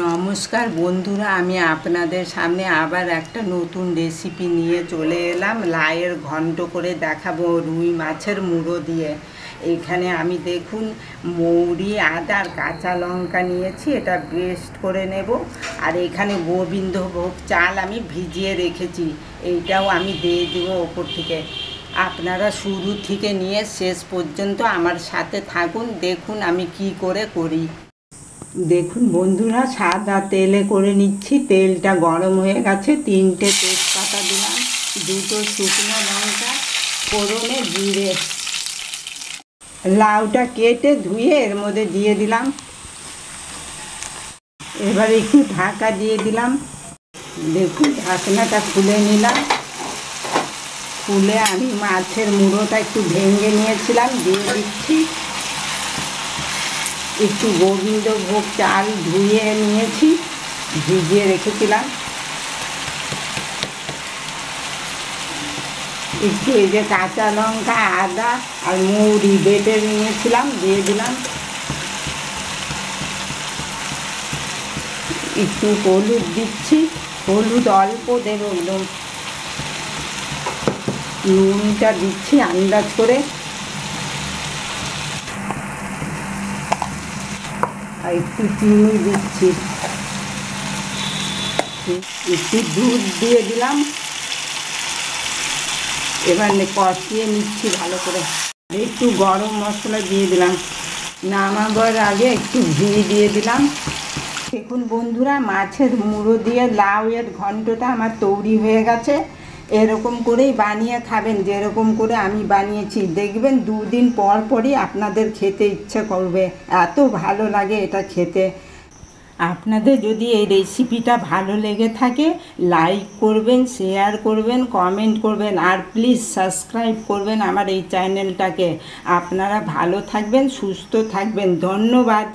নমস্কার বন্ধুরা, আমি আপনাদের সামনে আবার একটা নতুন রেসিপি নিয়ে চলে এলাম। লাউয়ের ঘন্ট করে দেখাবো রুই মাছের মুড়ো দিয়ে। এখানে আমি দেখুন মৌরি, আদা আর কাঁচা লঙ্কা নিয়েছি, এটা পেস্ট করে নেব। আর এখানে গোবিন্দভোগ চাল আমি ভিজিয়ে রেখেছি, এইটাও আমি দিয়ে দেবো ওপর থেকে। আপনারা শুরু থেকে নিয়ে শেষ পর্যন্ত আমার সাথে থাকুন, দেখুন আমি কি করে করি। দেখুন বন্ধুরা, সাদা তেলে করে নিচ্ছি। তেলটা গরম হয়ে গেছে, 3টে তেজপাতা দিলাম, 2টো শুকনো লঙ্কা, ফোড়নে জিরে। লাউটা কেটে ধুয়ে এর মধ্যে দিয়ে দিলাম। এবার একটু ঢাকা দিয়ে দিলাম। দেখুন ঢাকনাটা খুলে নিলাম। খুলে আমি মাছের মুড়োটা একটু ভেঙে নিয়েছিলাম, দিয়ে দিচ্ছি। একটু গোবিন্দভোগ চাল ধুয়ে নিয়েছি, ভিজিয়ে রেখেছিলাম। একটু এই যে কাঁচা লঙ্কা, আদা আর মৌরি বেটে নিয়েছিলাম, দিয়ে দিলাম। একটু হলুদ দিচ্ছি, হলুদ অল্প দেবো, একদম। নুনটা দিচ্ছি আন্দাজ করে, আর একটু চিনি দিচ্ছি, একটু দুধ দিয়ে দিলাম। এবার কষিয়ে নিচ্ছি ভালো করে। একটু গরম মশলা দিয়ে দিলাম। নামাবার আগে একটু ঘি দিয়ে দিলাম। দেখুন বন্ধুরা, মাছের মুড়ো দিয়ে লাউয়ের ঘন্টটা আমার তৈরি হয়ে গেছে। এরকম করেই বানিয়ে খাবেন, যেরকম করে আমি বানিয়েছি। দেখবেন 2 দিন পর পরই আপনাদের খেতে ইচ্ছে করবে, এত ভালো লাগে এটা খেতে। আপনাদের যদি এই রেসিপিটা ভালো লেগে থাকে, লাইক করবেন, শেয়ার করবেন, কমেন্ট করবেন, আর প্লিজ সাবস্ক্রাইব করবেন আমার এই চ্যানেলটাকে। আপনারা ভালো থাকবেন, সুস্থ থাকবেন। ধন্যবাদ।